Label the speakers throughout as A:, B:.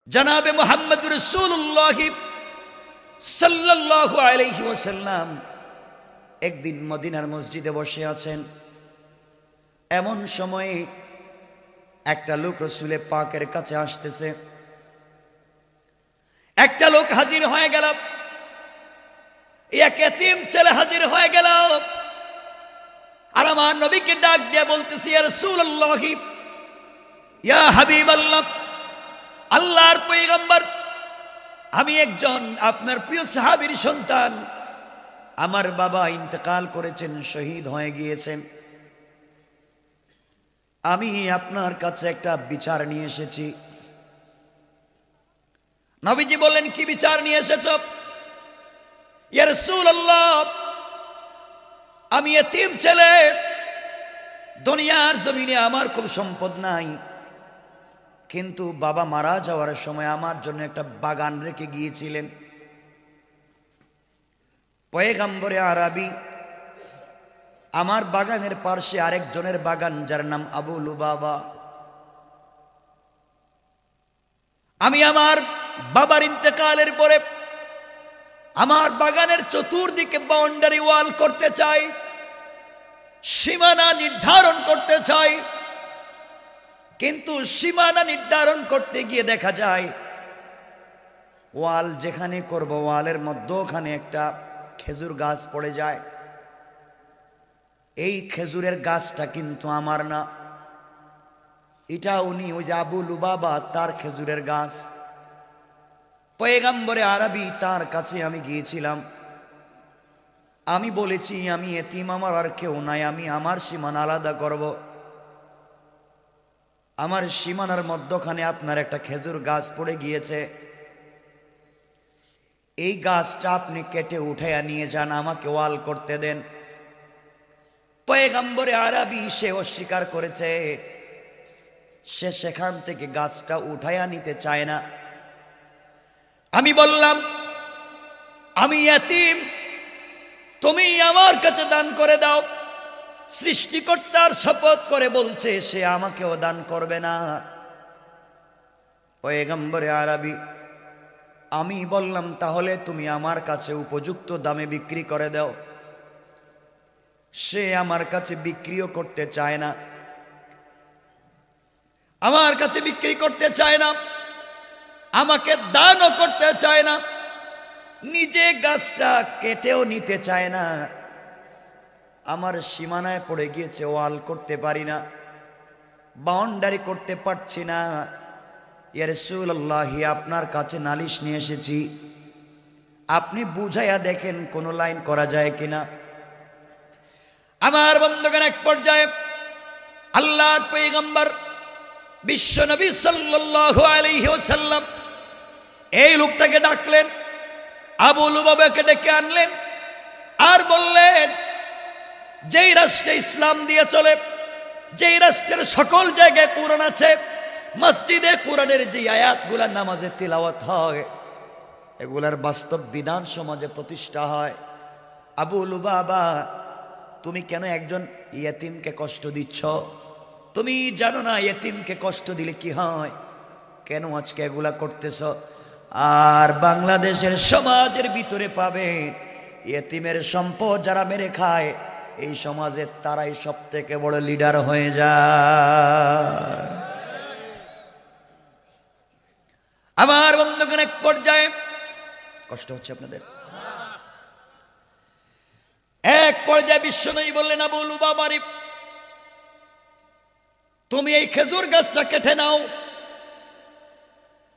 A: জনাবে মুহাম্মদ রাসূলুল্লাহ সাল্লাল্লাহু আলাইহি ওয়াসাল্লাম একদিন মদিনার মসজিদে বসে আছেন। এমন সময়ে একটা লোক রাসূলে পাকের কাছে আসতেছে। একটা লোক হাজির হয়ে গেল, এক এতিম ছেলে হাজির হয়ে গেল। আর আমার নবীকে ডাক দিয়ে বলতেছে, ইয়া রাসূলুল্লাহ, ইয়া হাবিবাল্লাহ, আল্লাহর পয়গম্বর, আমি একজন আপনার প্রিয় সাহাবীর সন্তান। আমার বাবা ইন্তেকাল করেছেন, শহীদ হয়ে গিয়েছেন। আমি আপনার কাছে একটা বিচার নিয়ে এসেছি। নবীজি বললেন, কি বিচার নিয়ে এসেছো? ইয়া রাসূলুল্লাহ, আমি এতিম ছেলে, দুনিয়ার জমিনে আমার খুব সম্পদ নাই, কিন্তু বাবা মারা যাওয়ার সময় আমার জন্য একটা বাগান রেখে গিয়েছিলেন। পয়গম্বরে আরবি আমার বাগানের পাশে আরেকজনের বাগান, যার নাম আবু লুবাবা। আমি আমার বাবার ইন্তেকালের পরে আমার বাগানের চতুর্দিকে বাউন্ডারি ওয়াল করতে চাই, সীমানা নির্ধারণ করতে চাই। কিন্তু সীমানা নির্ধারণ করতে গিয়ে দেখা যায় ওয়াল যেখানে করব, ওয়ালের মধ্যখানে একটা খেজুর গাছ পড়ে যায়। এই খেজুরের গাছটা কিন্তু আমার না, এটা উনি ওই যে আবু লুবাবা তার খেজুরের গাছ। পয়গম্বরে আরবি তার কাছে আমি গিয়েছিলাম। আমি বলেছি, আমি এতিম, আমার আর কেউ নাই, আমি আমার সীমানা আলাদা করব। আমার সীমানার মধ্যখানে আপনার একটা খেজুর গাছ পড়ে গিয়েছে, এই গাছটা আপনি কেটে উঠাইয়া নিয়ে যান, আমাকে ওয়াল করতে দেন। পয়গম্বরে আরবি সে অস্বীকার করেছে, সে সেখান থেকে গাছটা উঠাইয়া নিতে চায় না। আমি বললাম, আমি এতিম, তুমি আমার কাছে দান করে দাও। সৃষ্টিকর্তার শপথ করে বলছে সে আমাকেও দান করবে না। পয়গম্বরে আরবি আমি বললাম, তাহলে তুমি আমার কাছে উপযুক্ত দামে বিক্রি করে দাও। সে আমার কাছে বিক্রিও করতে চায় না, আমার কাছে বিক্রি করতে চায় না, আমাকে দানও করতে চায় না, নিজে গাছটা কেটেও নিতে চায় না। আমার সীমানায় পড়ে গিয়েছে, ওয়াল করতে পারি না, বাউন্ডারি করতে পারছি না। ইয়া রাসূলুল্লাহ, আপনার কাছে নালিশ নিয়ে এসেছি, আপনি বুঝাইয়া দেখেন কোন লাইন করা যায় কিনা। আমার বন্ধুগণ, এক পর্যায়ে আল্লাহর পয়গম্বর বিশ্ব নবী সাল্লাল্লাহু আলাইহি ওয়াসাল্লাম এই লোকটাকে ডাকলেন, আবু লুবাবাকে ডেকে আনলেন, আর বললেন, যেই রাষ্ট্রে ইসলাম দিয়ে চলে, যেই রাষ্ট্রের সকল জায়গায় কোরআন আছে, মসজিদে কোরআনের যে আয়াতগুলা নামাজে তিলাওয়াত হয়, এগুলার বাস্তব বিধান সমাজে প্রতিষ্ঠা হয়। আবু লুবাবা, তুমি কেন একজন ইয়েতিমকে কষ্ট দিচ্ছ? তুমি জানো না ইয়েতিমকে কষ্ট দিলে কি হয়? কেন আজকে এগুলা করতেছ? আর বাংলাদেশের সমাজের ভিতরে পাবেন, ইয়েতিমের সম্পদ যারা মেরে খায়, এই সমাজে তারাই সব থেকে বড় লিডার হয়ে যায়। আমার বন্ধুগণ, এক পর্যায়ে কষ্ট হচ্ছে আপনাদের, এক পর্যায়ে বিশ্বনবী বললেন, আবু লুবাবা, তুমি এই খেজুর গাছটা কেটে নাও,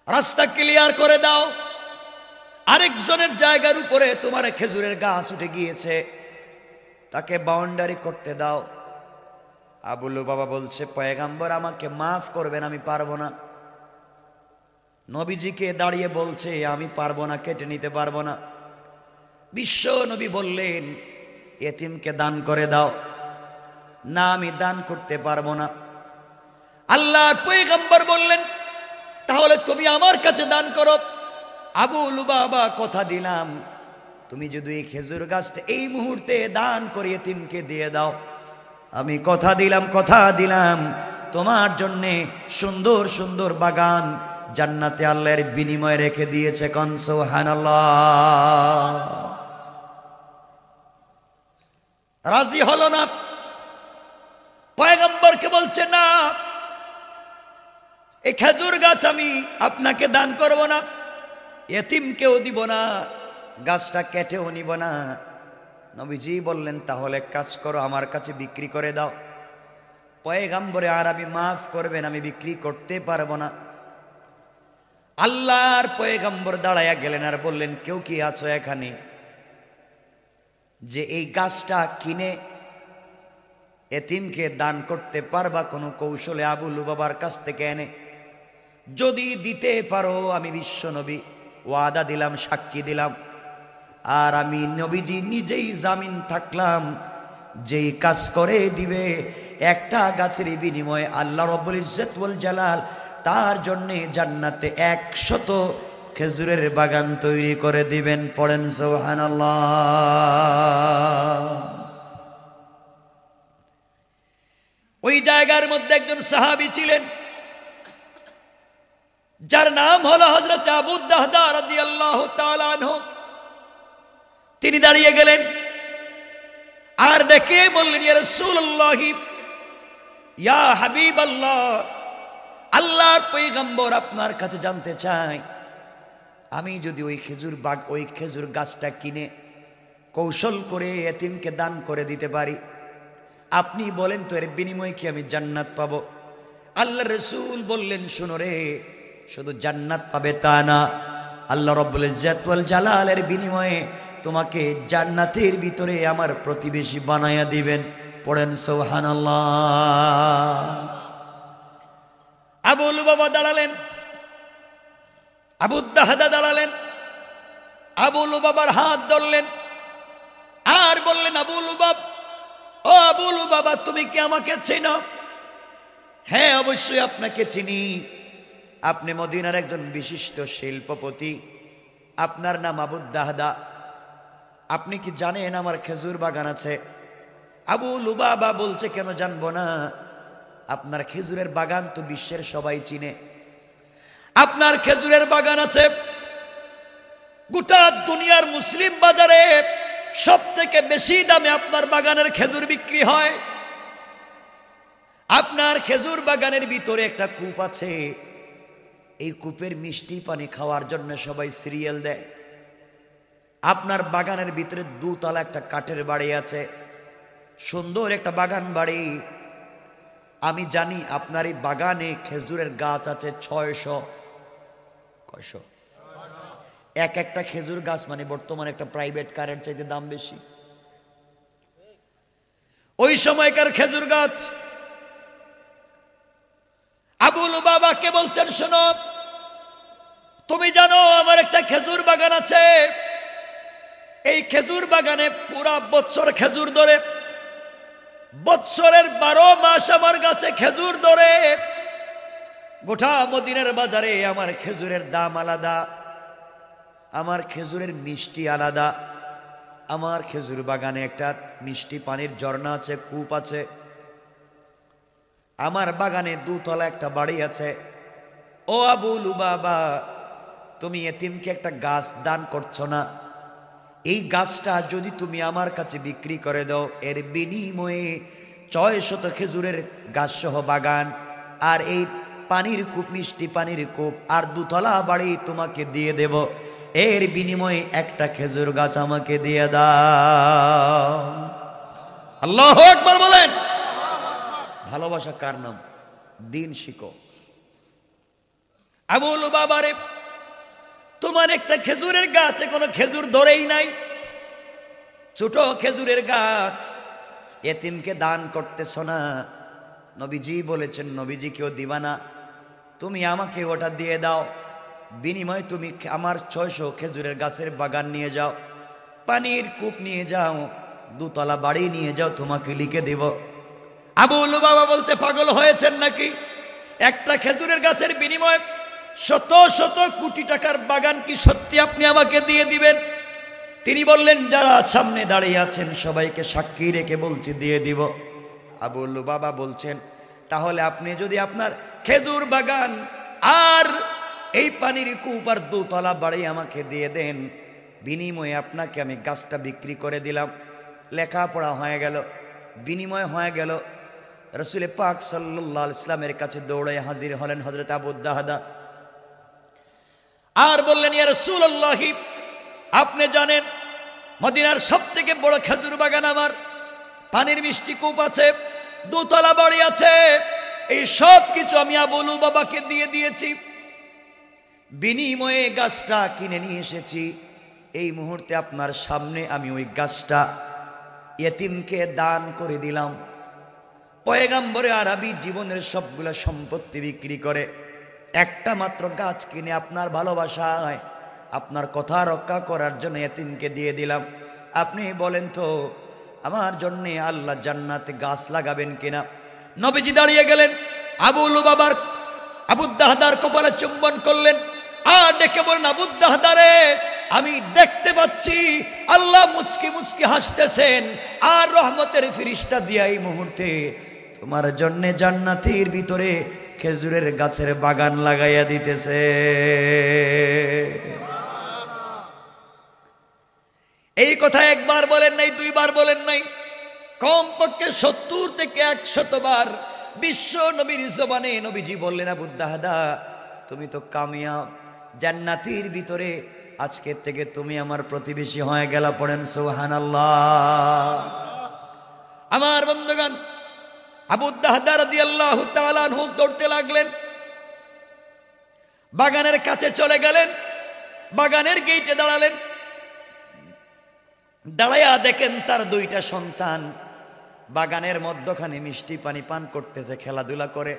A: রাস্তা ক্লিয়ার করে দাও। আরেকজনের জায়গার উপরে তোমার খেজুরের গাছ উঠে গিয়েছে, তাকে বাউন্ডারি করতে দাও। আবু লুবাবা বলছে, পয়গম্বর আমাকে মাফ করবেন, আমি পারবো না। নবীজিকে দাঁড়িয়ে বলছে, আমি পারবো না, কেটে নিতে পারবো না। বিশ্ব নবী বললেন, এতিমকে দান করে দাও। না, আমি দান করতে পারবো না। আল্লাহর পয়গম্বর বললেন, তাহলে তুমি আমার কাছে দান করো। আবু লুবাবা, কথা দিলাম, তুমি যদি এই খেজুর গাছটা এই মুহূর্তে দান করে এতিমকে দিয়ে দাও, আমি কথা দিলাম, তোমার জন্যে সুন্দর সুন্দর বাগান জান্নাতে আল্লাহর বিনিময়ে রেখে দিয়েছে। কোন সুবহানাল্লাহ। রাজি হলো না, পয়গম্বরকে বলছে না, এই খেজুর গাছ আমি আপনাকে দান করব না, এতিমকেও দিব না, গাছটা কেটেও নিব না। নবীজি বললেন তাহলে কাজ করো, আমার কাছে বিক্রি করে দাও। পয়গম্বরে আরবি মাফ করবেন, আমি বিক্রি করতে পারবো না। আল্লাহর পয়গম্বর দাঁড়াইয়া গেলেন আর বললেন, কেউ কি আছো এখানে যে এই গাছটা কিনে এতিমকে দান করতে পারবা কোনো কৌশলে? আবু লুবাবার কাছ থেকে এনে যদি দিতে পারো, আমি বিশ্ব নবী ওয়াদা দিলাম, সাক্ষী দিলাম, আর আমি নবীজি নিজেই জামিন থাকলাম, যেই কাজ করে দিবে একটা গাছের বিনিময়ে আল্লাহ রাব্বুল ইজ্জত ওয়াল জালাল তার জন্য জান্নাতে 100 খেজুরের বাগান তৈরি করে দিবেন। পড়েন সুবহানাল্লাহ। ওই জায়গার মধ্যে একজন সাহাবী ছিলেন, যার নাম হলো হযরত আবু দাহদা রাদিয়াল্লাহু তাআলা আনহু। তিনি দাঁড়িয়ে গেলেন আর ডেকে বললেন, ইয়া রাসূলুল্লাহ, ইয়া হাবিবাল্লাহ, আল্লাহর পয়গম্বর আপনার কাছে জানতে চাই, আমি যদি ওই খেজুর গাছটা কিনে কৌশল করে এতিমকে দান করে দিতে পারি, আপনি বলেন তো এর বিনিময়ে কি আমি জান্নাত পাবো? আল্লাহর রাসূল বললেন, শোনো রে, শুধু জান্নাত পাবে তা না, আল্লাহ রাব্বুল ইজ্জত ওয়াল জালালের বিনিময়ে তোমাকে জান্নাতের ভিতরে আমার প্রতিবেশী বানায়া দিবেন। পড়েন সুবহানাল্লাহ। আবু লুবাবা দাঁড়ালেন, আবু দাহদা দাঁড়ালেন, আবু লুবাবার হাত ধরলেন আর বললেন, আবু লুবাব, ও আবু লুবাবা, তুমি কি আমাকে চেনো? হ্যাঁ, অবশ্যই আপনাকে চিনি, আপনি মদিনার একজন বিশিষ্ট শিল্পপতি, আপনার নাম আবু দাহদা, আপনি কি জানেন আমার খেজুর বাগান আছে? আবু লুবাবা বলছে, কেন জানবো না, আপনার খেজুরের বাগান তো বিশ্বের সবাই চিনে, আপনার খেজুরের বাগান আছে, গোটা দুনিয়ার মুসলিম বাজারে সব থেকে বেশি দামে আপনার বাগানের খেজুর বিক্রি হয়। আপনার খেজুর বাগানের ভিতরে একটা কূপ আছে, এই কূপের মিষ্টি পানি খাওয়ার জন্য সবাই সিরিয়াল দেয়। আপনার বাগানের ভিতরে 2 তলা একটা কাঠের বাড়ি আছে, সুন্দর একটা বাগান বাড়ি। আমি জানি আপনার এই বাগানে খেজুরের গাছ আছে 600। কয়শো? এক একটা খেজুর গাছ মানে বর্তমানে একটা প্রাইভেট কারের চাইতে দাম বেশি। ওই সময়কার খেজুর গাছ। আবু লুবাবাকে বলছেন, শোনো, তুমি জানো আমার একটা খেজুর বাগান আছে, এই খেজুর বাগানে পুরা বছর খেজুর ধরে, বছরের 12 মাস আমার গাছে খেজুর ধরে। গোটা মদিনার বাজারে আমার খেজুরের দাম আলাদা, আমার খেজুরের মিষ্টি আলাদা, আমার খেজুর বাগানে একটা মিষ্টি পানির ঝর্ণা আছে, কূপ আছে, আমার বাগানে 2 তলা একটা বাড়ি আছে। ও আবু লুবাবা, তুমি এতিমকে একটা গাছ দান করছো না, এই গাছটা যদি তুমি আমার কাছে বিক্রি করে দাও, এর বিনিময়ে 600 খেজুরের গাছ সহ বাগান আর এই পানির কূপ, মিষ্টি পানির কূপ আর 2 তলা বাড়ি তোমাকে দিয়ে দেব, এর বিনিময়ে একটা খেজুর গাছ আমাকে দিয়ে দাও। আল্লাহু আকবার বলেন। ভালোবাসা কার নাম? দিন শিখো। আবু লুবাবা রে, তোমার একটা খেজুরের গাছে কোনো খেজুর ধরেই নাই, ছোট খেজুরের গাছ, এতিমকে দান করতেছ না। নবীজি বলেছেন, নবীজি কেউ দিবা না, তুমি আমাকে ওটা দিয়ে দাও, বিনিময়ে তুমি আমার 600 খেজুরের গাছের বাগান নিয়ে যাও, পানির কূপ নিয়ে যাও, 2 তলা বাড়ি নিয়ে যাও, তোমাকে লিখে দেব। আবু লুবাবা বলছে, পাগল হয়েছেন নাকি? একটা খেজুরের গাছের বিনিময়ে শত শত কোটি টাকার বাগান কি সত্যি আপনি আমাকে দিয়ে দিবেন? তিনি বললেন, যারা সামনে দাঁড়িয়ে আছেন সবাইকে সাক্ষী রেখে বলছি দিয়ে দিব। আবু লুবাবা বলছেন, তাহলে আপনি যদি আপনার খেজুর বাগান আর এই পানির কূপ আর দোতলা বাড়ি আমাকে দিয়ে দেন, বিনিময়ে আপনাকে আমি গাছটা বিক্রি করে দিলাম। লেখাপড়া হয়ে গেল, বিনিময় হয়ে গেল। রাসূল পাক সাল্লাল্লাহু আলাইহি ওয়াসাল্লামের কাছে দৌড়ে হাজির হলেন হযরত আবু দাহদা, আর বললেন, ইয়া রাসূলুল্লাহ, আপনি জানেন মদিনার সবথেকে বড় খেজুর বাগান আমার, পানির মিষ্টি কূপ আছে, দোতলা বাড়ি আছে, এই সব কিছু আমি আবু লুবাবাকে দিয়ে দিয়েছি, বিনিময়ে গাছটা কিনে নিয়ে এসেছি। এই মুহূর্তে আপনার সামনে আমি ওই গাছটা ইয়েতিমকে দান করে দিলাম। পয়গম্বরে আরবি জীবনের সবগুলো সম্পত্তি বিক্রি করে একটা মাত্র গাছ কিনে আপনার ভালোবাসায়, আপনার কথা রক্ষা করার জন্য ইয়েতিমকে দিয়ে দিলাম। আপনি বলেন তো আমার জন্যে আল্লাহ জান্নাতে গাছ লাগাবেন কিনা? নবীজি দাঁড়িয়ে গেলেন, আবু লুবাবার আবু দাহদার কপালে চুম্বন করলেন, আর ডেকে বলেন, আবু দাহদা রে, আমি দেখতে পাচ্ছি আল্লাহ মুচকি মুচকি হাসতেছেন, আর রহমতের ফিরিস্তা দিয়া এই মুহূর্তে তোমার জন্য জান্নাতের ভিতরে খেজুরের গাছের বাগান লাগাইয়া দিতেছে। এই কথা একবার বলেন নাই, দুইবার বলেন নাই, কমপক্ষে 70 থেকে 100 বার বিশ্ব নবীর জবানে নবীজি বললেন, আবু দাহদা তুমি তো কামিয়াব, জান্নাতের ভিতরে আজকের থেকে তুমি আমার প্রতিবেশী হয়ে গেলা। পড়েন সুবহানাল্লাহ। আমার বন্ধুগণ, আবু দাহদা রাদিয়াল্লাহু তাআলা আনহু দৌড়তে লাগলেন, বাগানের কাছে চলে গেলেন, বাগানের গেটে দাঁড়ালেন। দাঁড়াইয়া দেখেন তার 2টা সন্তান বাগানের মধ্যখানে মিষ্টি পানি পান করতেছে, খেলাধুলা করে।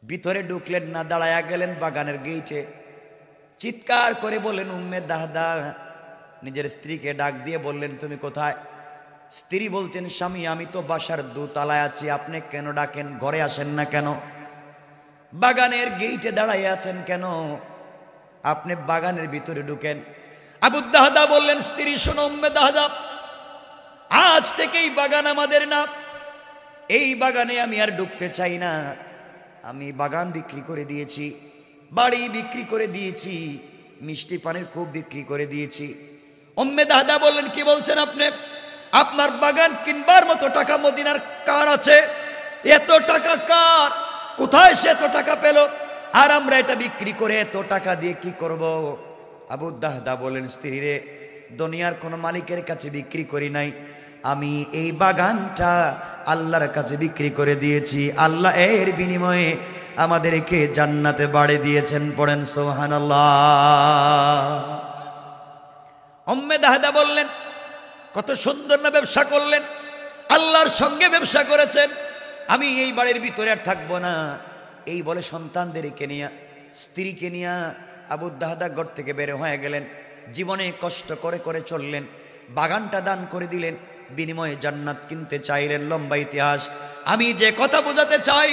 A: ভিতরে ঢুকলেন না, দাঁড়াইয়া গেলেন বাগানের গেটে, চিৎকার করে বললেন, উম্মে দাহদা। নিজের স্ত্রীকে ডাক দিয়ে বললেন, তুমি কোথায়? স্ত্রী বলছেন, স্বামী আমি তো বাসার দোতলায় আছি, আপনি কেন ডাকেন? ঘরে আসেন না কেন? বাগানের গেটে দাঁড়াইয়া আছেন কেন? আপনি বাগানের ভিতরে ঢুকেন। আবু দাহদা বললেন, স্ত্রী শোনো উম্মে দাহদা, আজ থেকে এই বাগান আমাদের না, এই বাগানে আমি আর ঢুকতে চাই না। আমি বাগান বিক্রি করে দিয়েছি, বাড়ি বিক্রি করে দিয়েছি, মিষ্টি পানির কূপ বিক্রি করে দিয়েছি। উম্মে দাহদা বললেন, কি বলছেন আপনি? আপনার বাগান কিনবার মতো টাকা মদিনার কার আছে? এত টাকা কার? কোথায় সে এত টাকা পেল? আর আমরা এটা বিক্রি করে এত টাকা দিয়ে কি করব? আবু দাহদা বলেন, স্ত্রী রে, দুনিয়ার কোন মালিকের কাছে বিক্রি করি নাই, আমি এই বাগানটা আল্লাহর কাছে বিক্রি করে দিয়েছি। আল্লাহ এর বিনিময়ে আমাদেরকে জান্নাতে বাড়ি দিয়েছেন। পড়েন সুবহানাল্লাহ। উম্মে দাহদা বললেন, কত সুন্দর না ব্যবসা করলেন, আল্লাহর সঙ্গে ব্যবসা করেছেন, আমি এই বাড়ির ভিতরে আর থাকবো না। এই বলে সন্তানদেরকে নিয়ে, স্ত্রীকে নিয়ে আবু দাহদা ঘর থেকে বের হয়ে গেলেন। জীবনে কষ্ট করে করে চললেন, বাগানটা দান করে দিলেন, বিনিময়ে জান্নাত কিনতে চাইলেন। লম্বা ইতিহাস। আমি যে কথা বোঝাতে চাই,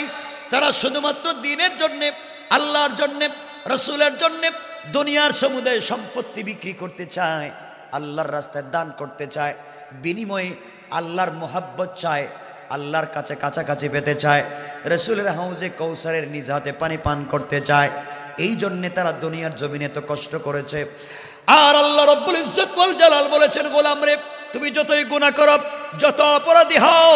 A: তারা শুধুমাত্র দিনের জন্যে, আল্লাহর জন্যে, রসুলের জন্যে দুনিয়ার সমুদায় সম্পত্তি বিক্রি করতে চায়, আল্লাহর রাস্তায় দান করতে চায়, বিনিময়ে আল্লাহর মোহাব্বত চায়, আল্লাহর কাছে কাছাকাছি পেতে চায়, রসুলের হাউজে কৌসারের নিজ হাতে পানি পান করতে চায়। এই জন্যে তারা দুনিয়ার জমিনে তো কষ্ট করেছে। আর আল্লাহ রব্বুল ইজ্জত ওয়াল জালাল বলেছেন, গোলাম রে, তুমি যতই গুনাহ করো, যত অপরাধী হও,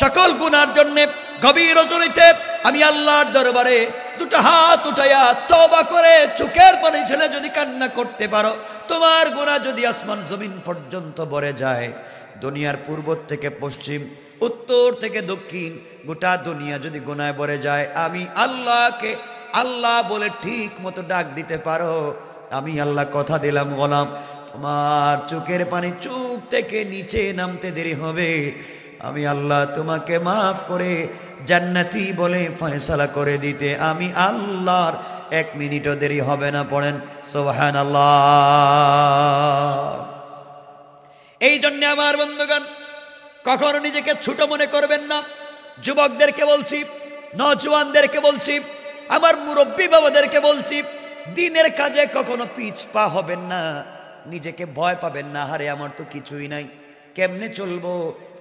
A: সকল গুনার জন্য গভীর রজনীতে আমি আল্লাহর দরবারে 2টা হাত উঠাইয়া তওবা করে চোখের পানি ছেড়ে যদি কান্না করতে পারো, তোমার গুনাহ যদি আসমান জমিন পর্যন্ত ভরে যায়, দুনিয়ার পূর্ব থেকে পশ্চিম, উত্তর থেকে দক্ষিণ, গোটা দুনিয়া যদি গুনায় ভরে যায়, আমি আল্লাহকে আল্লাহ বলে ঠিক মতো ডাক দিতে পারো, আমি আল্লাহ কথা দিলাম, গোলাম তোমার চোখের পানি চোখ থেকে নিচে নামতে দেরি হবে, আমি আল্লাহ তোমাকে মাফ করে জান্নাতি বলে ফয়সালা করে দিতে আমি আল্লাহর 1 মিনিটও দেরি হবে না। পড়েন সুবহানাল্লাহ। এই জন্য আমার বন্ধুগণ, কখনো নিজেকে ছোট মনে করবেন না। যুবকদেরকে বলছি, নওজওয়ানদেরকে বলছি, আমার মুরব্বী বাবাদেরকে বলছি, দিনের কাজে কখনো পিছপা হবেন না, নিজেকে ভয় পাবেন না, হারে আমার তো কিছুই নাই, কেমনে চলবো,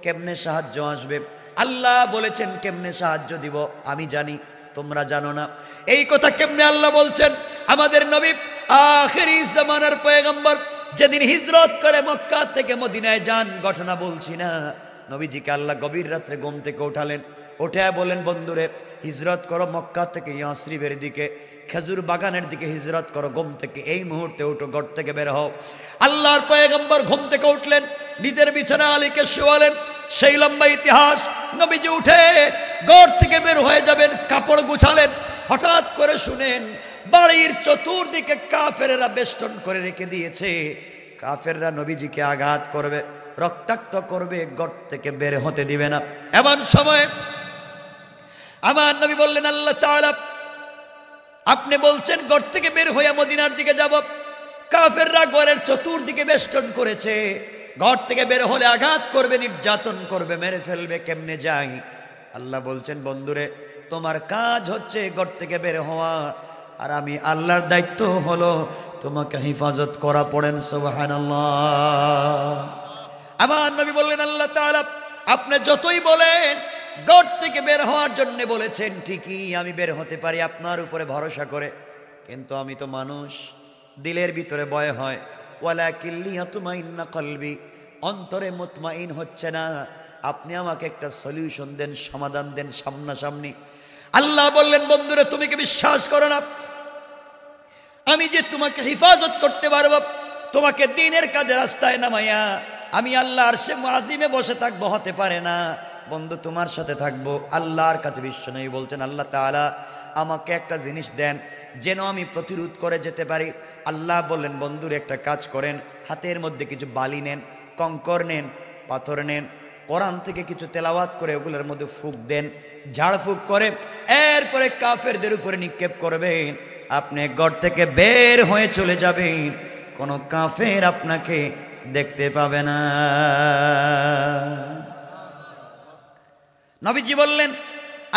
A: কেমনে সাহায্য আসবে? আল্লাহ বলেছেন কেমনে সাহায্য দিব আমি জানি, তোমরা জানো না। এই কথা কেমনে আল্লাহ বলছেন? আমাদের নবী আখিরি জামানার পয়গম্বর যেদিন হিজরত করে মক্কা থেকে মদিনায় যান, ঘটনা বলছি না। নবীজিকে আল্লাহ গভীর রাত্রে ঘুম থেকে উঠালেন, উঠে বলেন, বন্ধুরে হিজরত করো মক্কা থেকে ইয়াসরিবের দিকে, খেজুর বাগানের দিকে হিজরত করো, ঘুম থেকে এই মুহূর্তে উঠো, ঘর থেকে বের হও। আল্লাহর পয়গম্বর ঘুম থেকে উঠলেন, নিজের বিছানা আলীকে শোয়ালেন। সেই লম্বা ইতিহাস। নবীজি উঠে ঘর থেকে বের হয়ে যাবেন, কাপড় গুছালেন। হঠাৎ করে শুনেন বাড়ির চতুর্দিকে কাফেররা বেষ্টন করে রেখে দিয়েছে। কাফেররা নবীজিকে আঘাত করবে, রক্তাক্ত করবে, ঘর থেকে বের হতে দিবে না। এমন সময় আমার নবী বললেন, আল্লাহ তাআলা আপনি বলছেন ঘর থেকে বের হয়ে মদিনার দিকে যাব, কাফেররা ঘরের চতুর্দিকে বেষ্টন করেছে, ঘর থেকে বের হলে আঘাত করবে, নির্যাতন করবে, মেরে ফেলবে, কেমনে যাই? আল্লাহ বলছেন, বন্ধুরে তোমার কাজ হচ্ছে ঘর থেকে বের হওয়া, আর আমি আল্লাহর দায়িত্ব হলো তোমাকে হেফাজত করা। পড়েন সুবহানাল্লাহ। আমার নবী বললেন, আল্লাহ তাআলা আপনি যতই বলেন ঘর থেকে বের হওয়ার জন্য বলেছেন, ঠিকই আমি বের হতে পারি আপনার উপরে ভরসা করে, কিন্তু আমি তো মানুষ, দিলের ভিতরে ভয় হয়। ওয়ালাকিন লিয়াতমাইন্না কলবি, অন্তরে মুতমাইন হচ্ছে না। আপনি আমাকে একটা সলিউশন দেন, সমাধান দেন সামনাসামনি। আল্লাহ বললেন, বন্ধুরে তুমি কি বিশ্বাস করো না আমি যে তোমাকে হেফাজত করতে পারবো, তোমাকে দ্বীনের কাজে রাস্তায় নামাইয়া আমি আল্লাহ আরশে মুআযিমে বসে থাকবো? হতে পারে না বন্ধু, তোমার সাথে থাকবো। আল্লাহর কাছে বিশ্বনবী বলছেন, আল্লাহ তাআলা আমাকে একটা জিনিস দেন যেন আমি প্রতিরোধ করে যেতে পারি। আল্লাহ বললেন, বন্ধুর একটা কাজ করেন, হাতের মধ্যে কিছু বালি নেন, কঙ্কর নেন, পাথর নেন, কোরআন থেকে কিছু তেলাওয়াত করে ওগুলোর মধ্যে ফুঁক দেন, ঝাড়ফুঁক করে এরপরে কাফেরদের উপরে নিক্ষেপ করবেন। আপনি ঘর থেকে বের হয়ে চলে যাবেন, কোনো কাফের আপনাকে দেখতে পাবে না। নবীজি বললেন,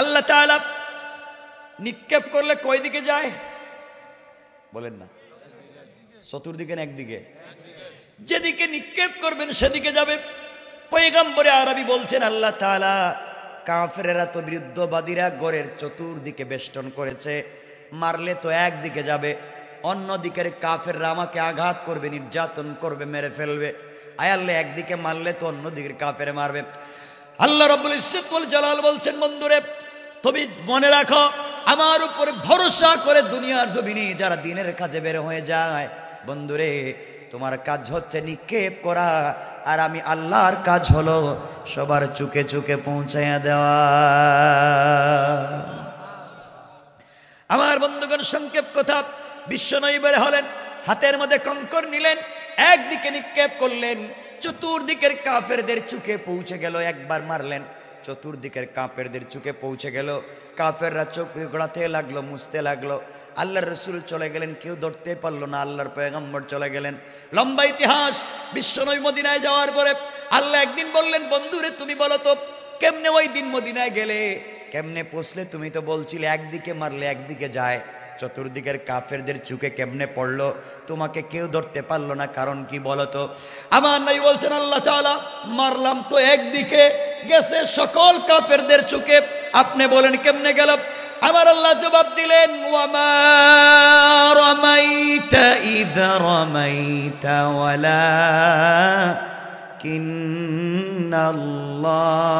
A: আল্লাহ তাআলা নিক্ষেপ করলে কয় দিকে যায়? বলেন না, চতুর্দিকে না একদিকে? যেদিকে নিক্ষেপ করবেন সেদিকে যাবে। পয়গম্বরে আরবি বলছেন, আল্লাহ তাআলা কাফেররা তো বিরুদ্ধবাদীরা ঘরের চতুর্দিকে বেষ্টন করেছে, মারলে তো একদিকে যাবে, অন্য দিকের কাফেররা আমাকে আঘাত করবে, নির্যাতন করবে, মেরে ফেলবে। আয় আল্লাহ একদিকে মারলে তো অন্য দিকের কাফের মারবে। আল্লাহ রাব্বুল ইজ্জত ওয়াল জালাল বলছেন, বন্ধুরে তুমি মনে রাখো, আমার উপরে ভরসা করে দুনিয়ার জমিনে যারা দ্বীনের কাজে বের হয়ে যায়, বন্ধুরে তোমার কাজ হচ্ছে নিক্ষেপ করা, আর আমি আল্লাহর কাজ হলো সবার চুকে চুকে পৌঁছাইয়া দেওয়া। আমার বন্ধুগণ, সংক্ষেপ কথা, বিশ্বনবী বের হলেন, হাতের মধ্যে কঙ্কর নিলেন, একদিকে নিক্ষেপ করলেন, চতুর্দিকের কাফেরদের চুকে পৌঁছে গেল। একবার মারলেন, চতুর্দিকের কাফেরদের চুকে পৌঁছে গেল। কাফেররা চোখ গড়াতে লাগলো, মুছতে লাগলো। আল্লাহর রসুল চলে গেলেন, কেউ ধরতে পারলো না। আল্লাহর পয়গম্বর চলে গেলেন। লম্বা ইতিহাস। বিশ্বনবী মদিনায় যাওয়ার পরে আল্লাহ একদিন বললেন, বন্ধুরে তুমি বলো তো কেমনে ওই দিন মদিনায় গেলে, কেমনে পৌঁছলে? তুমি তো বলছিলে একদিকে মারলে একদিকে যায়, চতুর্দিকের কাফেরদের চুকে কেমনে পড়লো? তোমাকে কেউ ধরতে পারলো না, কারণ কি বলো তো? আমার নবী বলছেন, আল্লাহ তাআলা মারলাম তো একদিকে, গেছে সকল কাফেরদের চুকে। আপনি বলেন কেমনে গেল? আমার আল্লাহ জবাব দিলেন, ওয়ামা রামাইতা ইয রামাইতা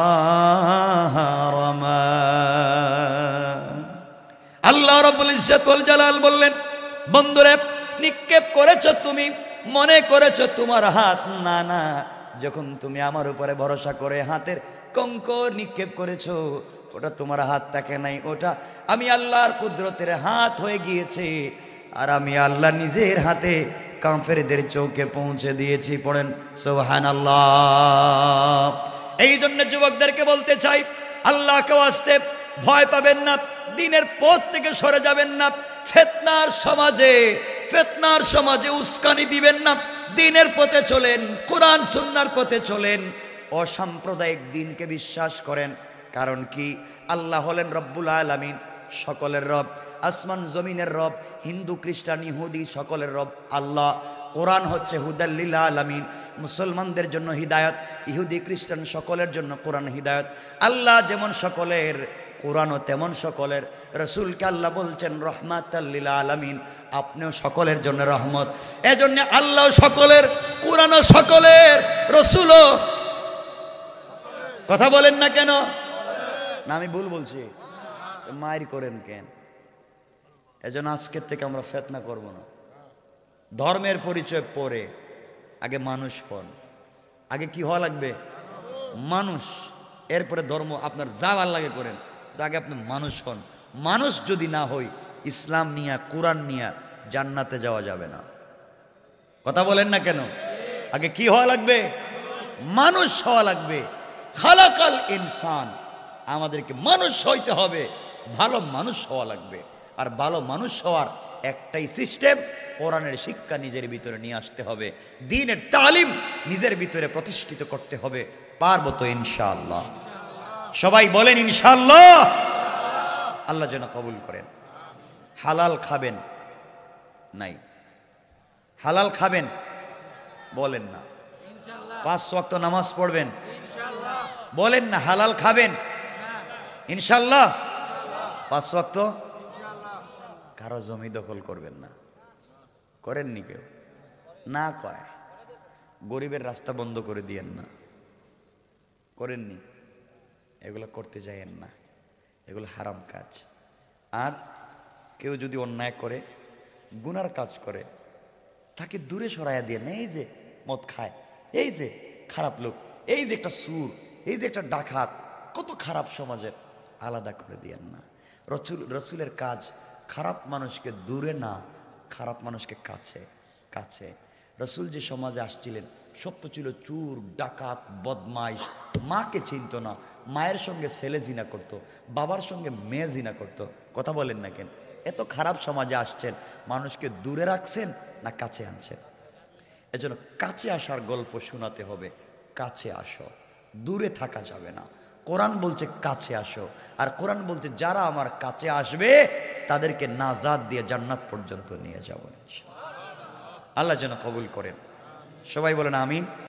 A: ওয়ালাকিন্নাল্লাহা রামা। আল্লাহ রাব্বুল ইজ্জত ওয়াল জালাল বললেন, বন্ধুরে নিক্ষেপ করেছো তুমি, মনে করেছো তোমার হাত, না না, যখন তুমি আমার উপরে ভরসা করে হাতের কঙ্কর নিক্ষেপ করেছো, ওটা তোমার হাত থাকে নাই, ওটা আমি আল্লাহর কুদরতের হাত হয়ে গিয়েছে, আর আমি আল্লাহ নিজের হাতে কাফেরদের চৌকে পৌঁছে দিয়েছি। পড়েন সুবহানাল্লাহ। এই জন্য যুবকদেরকে বলতে চাই, আল্লাহকে ওয়াস্তে ভয় পাবেন না, দ্বীনের পথ থেকে সরে যাবেন না, ফিতনার সমাজে উস্কানি দিবেন না, দ্বীনের পথে চলেন, কোরআন সুন্নাহর পথে চলেন, অসাম্প্রদায়িক দ্বীনকে বিশ্বাস করেন। কারণ কি? আল্লাহ হলেন রব্বুল আলামিন, সকলের রব, আসমান জমিনের রব, হিন্দু খ্রিস্টান ইহুদি সকলের রব আল্লাহ। কোরআন হচ্ছে হুদাল লিল আলামিন, মুসলমানদের জন্য হিদায়ত, ইহুদি খ্রিস্টান সকলের জন্য কোরআন হিদায়ত। আল্লাহ যেমন সকলের, কোরআনও তেমন সকলের। রসুলকে আল্লাহ বলছেন রহমাতাল লিল আলামিন, আপনিও সকলের জন্য রহমত। এজন্য আল্লাহ সকলের, কোরআনও সকলের, রসুলও। কথা বলেন না কেন? না আমি ভুল বলছি? মায়ের করেন কেন? এজন্য আজকের থেকে আমরা ফিতনা করব না। ধর্মের পরিচয় পরে, আগে মানুষ হন। আগে কি হওয়া লাগবে? মানুষ। এরপরে ধর্ম আপনার যা ভাল লাগে করেন, তো আগে আপনি মানুষ হন। মানুষ যদি না হই, ইসলাম নিয়া, কোরআন নিয়া জান্নাতে যাওয়া যাবে না। কথা বলেন না কেন? আগে কি হওয়া লাগবে? মানুষ হওয়া লাগবে। খালাকাল ইনসান, আমাদেরকে মানুষ হইতে হবে, ভালো মানুষ হওয়া লাগবে। আর ভালো মানুষ হওয়ার একটাই সিস্টেম, কোরআনের শিক্ষা নিজের ভিতরে নিয়ে আসতে হবে, দ্বীনের তালিম নিজের ভিতরে প্রতিষ্ঠিত করতে হবে। পারবো তো ইনশাআল্লাহ? সবাই বলেন ইনশাআল্লাহ। আল্লাহ যেন কবুল করেন। হালাল খাবেন নাই? হালাল খাবেন? বলেন না। 5 ওয়াক্ত নামাজ পড়বেন? বলেন না। হালাল খাবেন ইনশাআল্লাহ? 5 ওয়াক্ত? কারো জমি দখল করবেন না। করেননি কেউ? না কয়। গরিবের রাস্তা বন্ধ করে দিয়েন না। করেননি? এগুলো করতে যাইয়েন না, এগুলো হারাম কাজ। আর কেউ যদি অন্যায় করে, গুনার কাজ করে, তাকে দূরে সরাইয়া দিয়ে না। এই যে মদ খায়, এই যে খারাপ লোক, এই যে একটা সুর, এই যে একটা ডাকাত, কত খারাপ সমাজের, আলাদা করে দিয়েন না। রসুলের কাজ খারাপ মানুষকে দূরে না, খারাপ মানুষকে কাছে কাছে। রসুল যে সমাজে আসছিলেন, সব তো ছিল চুর, ডাকাত, বদমাইশ। মাকে চিনত না, মায়ের সঙ্গে ছেলে জিনা করত, বাবার সঙ্গে মেয়ে জিনা করত। কথা বলেন না কেন? এত খারাপ সমাজে আসছেন, মানুষকে দূরে রাখছেন না কাছে আনছেন? এজন্য কাছে আসার গল্প শোনাতে হবে। কাছে আসো, দূরে থাকা যাবে না। কোরআন বলছে কাছে আসো, আর কোরআন বলছে যারা আমার কাছে আসবে তাদেরকে নাজাত দিয়ে জান্নাত পর্যন্ত নিয়ে যাব। আল্লাহ যেন কবুল করেন। সবাই বলেন আমিন।